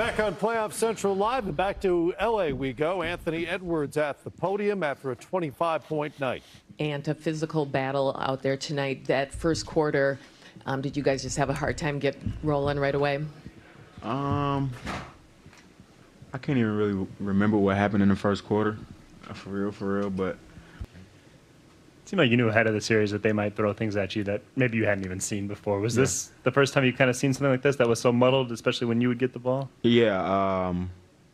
Back on Playoff Central Live and back to L.A. we go. Anthony Edwards at the podium after a 25-point night. And a physical battle out there tonight. That first quarter, did you guys just have a hard time get rolling right away? I can't even really remember what happened in the first quarter, for real, but it seemed like you knew ahead of the series that they might throw things at you that maybe you hadn't even seen before. Was this the first time you kind of seen something like this that was so muddled, especially when you would get the ball? Yeah,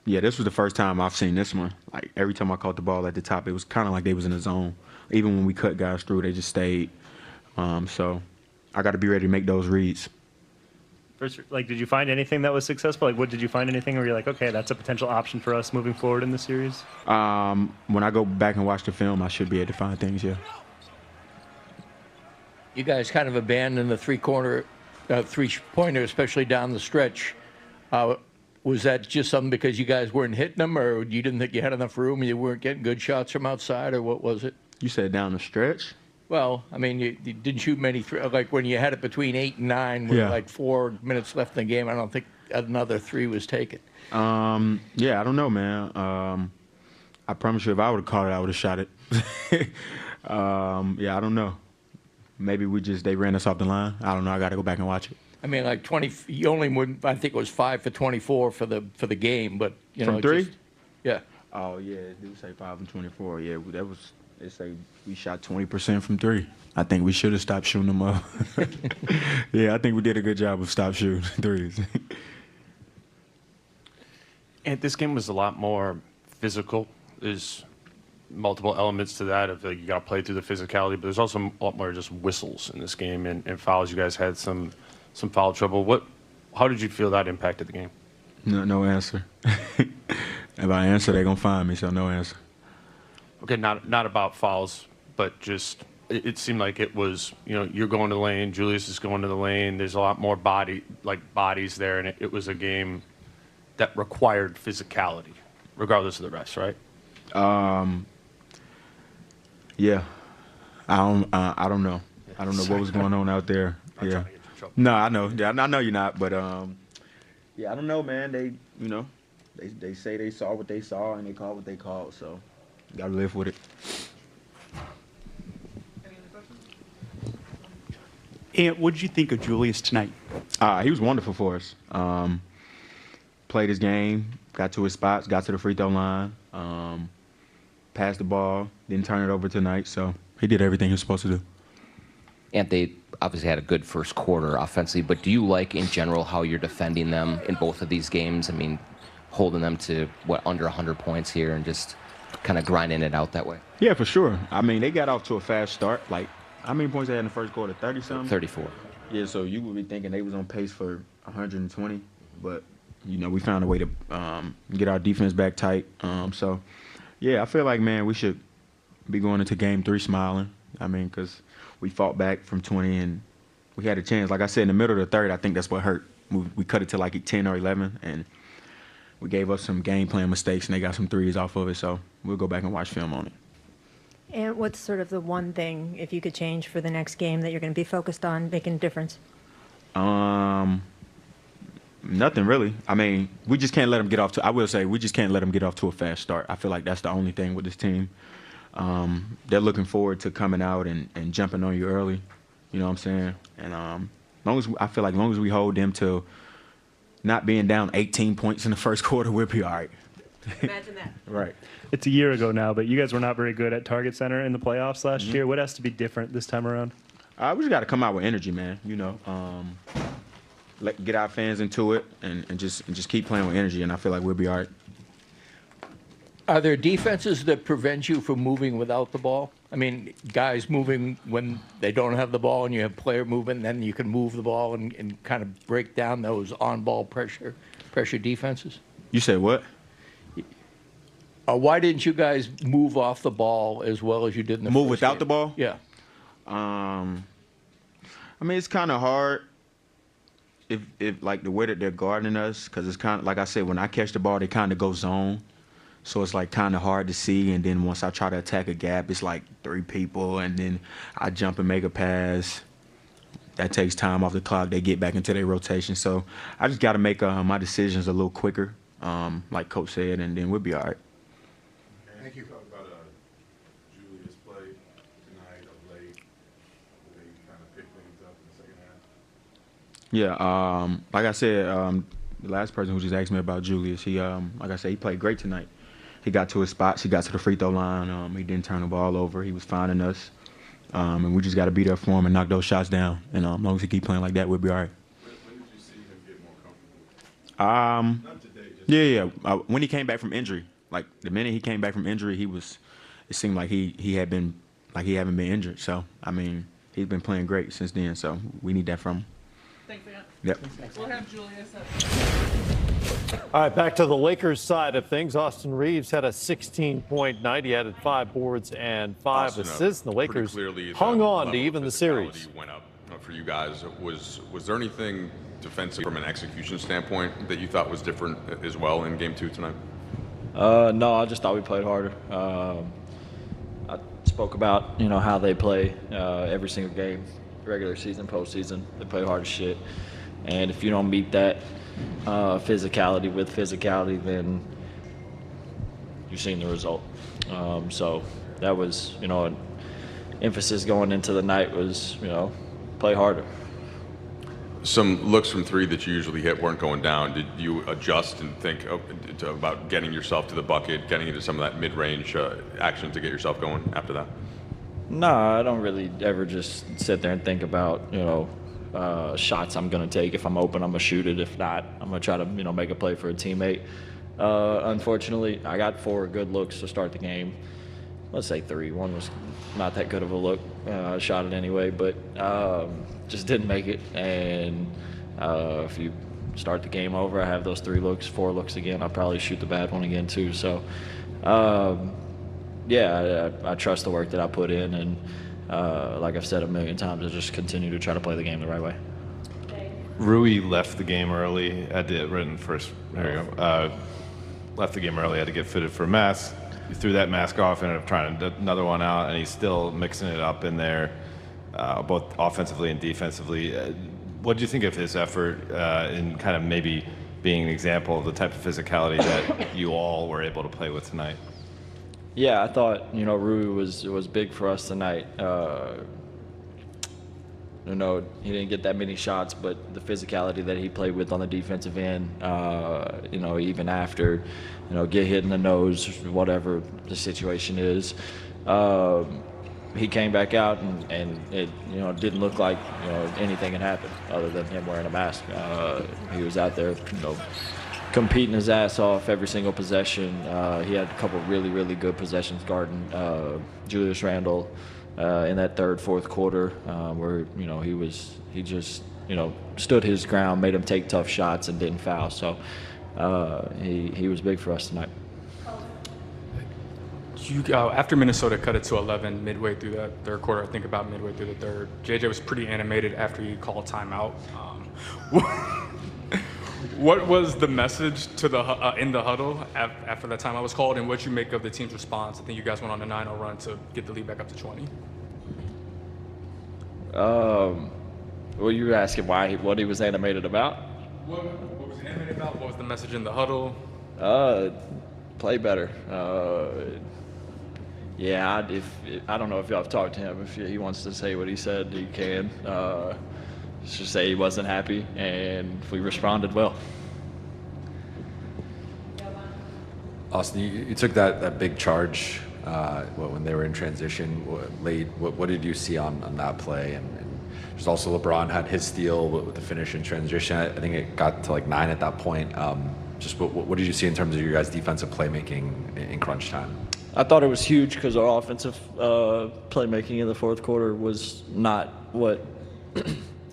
this was the first time I've seen this one. Like, every time I caught the ball at the top, it was kind of like they was in the zone. Even when we cut guys through, they just stayed. So I got to be ready to make those reads. First, did you find anything that was successful? What did you find anything where you're like, okay, that's a potential option for us moving forward in the series? When I go back and watch the film, I should be able to find things, yeah. You guys kind of abandoned the three-pointer, especially down the stretch. Was that just something because you guys weren't hitting them, or you didn't think you had enough room and you weren't getting good shots from outside, or what was it? You said down the stretch? Well, I mean, you didn't shoot many, like when you had it between 8 and 9 with like 4 minutes left in the game, I don't think another 3 was taken. Yeah, I don't know, man. I promise you if I would have caught it, I would have shot it. Yeah, I don't know. Maybe they ran us off the line. I don't know. I got to go back and watch it. I mean, like 20, you only went, I think it was 5 for 24 for the game, but, you know. From 3? Yeah. Oh, yeah, they would say 5 and 24. Yeah, they say we shot 20% from 3. I think we should have stopped shooting them up. Yeah, I think we did a good job of stop shooting threes. And this game was a lot more physical. There's multiple elements to that of you got to play through the physicality, but there's also a lot more just whistles in this game and fouls. You guys had some foul trouble. How did you feel that impacted the game? No answer. If I answer, they're gonna find me, so no answer. Okay, not about fouls, but just it seemed like it was, you're going to the lane, Julius is going to the lane. There's a lot more bodies there, and it was a game that required physicality, regardless of the rest, right? Yeah. I don't know. I don't know what was going on out there. Yeah. No, I know. Yeah, I know you're not, but yeah, I don't know, man. They say they saw what they saw and they called what they called, so you gotta live with it. And what did you think of Julius tonight? He was wonderful for us. Played his game, got to his spots, got to the free throw line, passed the ball, didn't turn it over tonight, so he did everything he was supposed to do. And they obviously had a good first quarter offensively, but do you like in general how you're defending them in both of these games? I mean, holding them to, under 100 points here and just kind of grinding it out that way? Yeah, for sure. I mean, they got off to a fast start. Like, how many points they had in the first quarter? 30-something? 34. Yeah, so you would be thinking they was on pace for 120, but, we found a way to get our defense back tight. So, yeah, I feel like, man, we should be going into Game 3 smiling. I mean, because we fought back from 20 and we had a chance. Like I said, in the middle of the third, I think that's what hurt. We cut it to like 10 or 11, and we gave up some game plan mistakes, and they got some threes off of it. So we'll go back and watch film on it. And what's sort of the one thing, if you could change for the next game, that you're going to be focused on making a difference? Nothing really. I mean, we just can't let them get off to. I will say we just can't let them get off to a fast start. I feel like that's the only thing with this team. They're looking forward to coming out and jumping on you early. You know what I'm saying? And I feel like as long as we hold them to not being down 18 points in the first quarter, we'll be all right. Imagine that. Right. It's a year ago now, but you guys were not very good at target center in the playoffs last year. What has to be different this time around? We just got to come out with energy, man. Get our fans into it and just keep playing with energy, and I feel like we'll be all right. Are there defenses that prevent you from moving without the ball? I mean, guys moving when they don't have the ball and you have player movement, then you can move the ball and kind of break down those on-ball pressure defenses? You said what? Why didn't you guys move off the ball as well as you did in the Move first without game? the ball? Yeah. I mean, it's kind of hard if like the way that they're guarding us, because it's kind of, like I said, when I catch the ball, they kind of go zone. So it's like kind of hard to see, and then once I try to attack a gap, it's like 3 people, and then I jump and make a pass. that takes time off the clock. They get back into their rotation. So I just got to make my decisions a little quicker, like Coach said, and then we'll be all right. Thank you. Talk about Julius play tonight of late. They kind of pick things up in the second half. Yeah, like I said, the last person who just asked me about Julius, he, like I said, he played great tonight. He got to his spots. He got to the free throw line. He didn't turn the ball over. He was finding us. And we just got to be there for him and knock those shots down. And as long as he keep playing like that, we'll be all right. When did you see him get more comfortable? Not today, just When he came back from injury, like the minute he came back from injury, it seemed like he had been, like he haven't been injured. So, I mean, he's been playing great since then. So we need that from him. Thanks, Ant. Yep. We'll have Julius. All right, back to the Lakers side of things. Austin Reeves had a 16-point night. He added 5 boards and 5 assists. And the Lakers hung on to even the series. Went up for you guys. Was there anything defensive from an execution standpoint that you thought was different as well in Game 2 tonight? No, I just thought we played harder. I spoke about how they play every single game, regular season, postseason. They play hard as shit, and if you don't meet that physicality with physicality, then you've seen the result. So that was, an emphasis going into the night was, play harder. Some looks from 3 that you usually hit weren't going down. Did you adjust and think about getting yourself to the bucket, getting into some of that mid-range action to get yourself going after that? No, I don't really ever just sit there and think about, shots I'm going to take. If I'm open, I'm going to shoot it. If not, I'm going to try to, make a play for a teammate. Unfortunately, I got 4 good looks to start the game. Let's say 3. One was not that good of a look. I shot it anyway, but just didn't make it. And if you start the game over, I have those 3 looks, 4 looks again. I'll probably shoot the bad one again too. So, I trust the work that I put in, and like I've said a million times, I just continue to try to play the game the right way. Rui left the game early. Had to written first. There you go. Left the game early. Had to get fitted for a mask. He threw that mask off. Ended up trying another one out, and he's still mixing it up in there, both offensively and defensively. What do you think of his effort in kind of maybe being an example of the type of physicality that you all were able to play with tonight? Yeah, I thought Rui was big for us tonight. He didn't get that many shots, but the physicality that he played with on the defensive end, even after, get hit in the nose, whatever the situation is, he came back out and it didn't look like anything had happened other than him wearing a mask. He was out there, competing his ass off every single possession. He had a couple really, really good possessions guarding Julius Randle in that third, fourth quarter, where he just stood his ground, made him take tough shots, and didn't foul. So he was big for us tonight. After Minnesota cut it to 11 midway through that third quarter, I think about midway through the third, JJ was pretty animated after he called timeout. What was the message to the in the huddle after that timeout was called, and what you make of the team's response? I think you guys went on a 9-0 run to get the lead back up to 20. Well, you were asking what he was animated about? What was he animated about? What was the message in the huddle? Play better. I don't know if y'all have talked to him. If he wants to say what he said, he can. Just say he wasn't happy, and we responded well. Austin, you took that big charge when they were in transition late. What did you see on that play? And just also LeBron had his steal with the finish in transition. I think it got to like 9 at that point. Just what did you see in terms of your guys' defensive playmaking in crunch time? I thought it was huge because our offensive playmaking in the fourth quarter was not what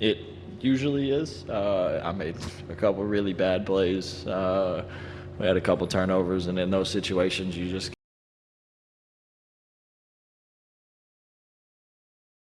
it usually is. I made a couple really bad plays. We had a couple turnovers, and in those situations, you just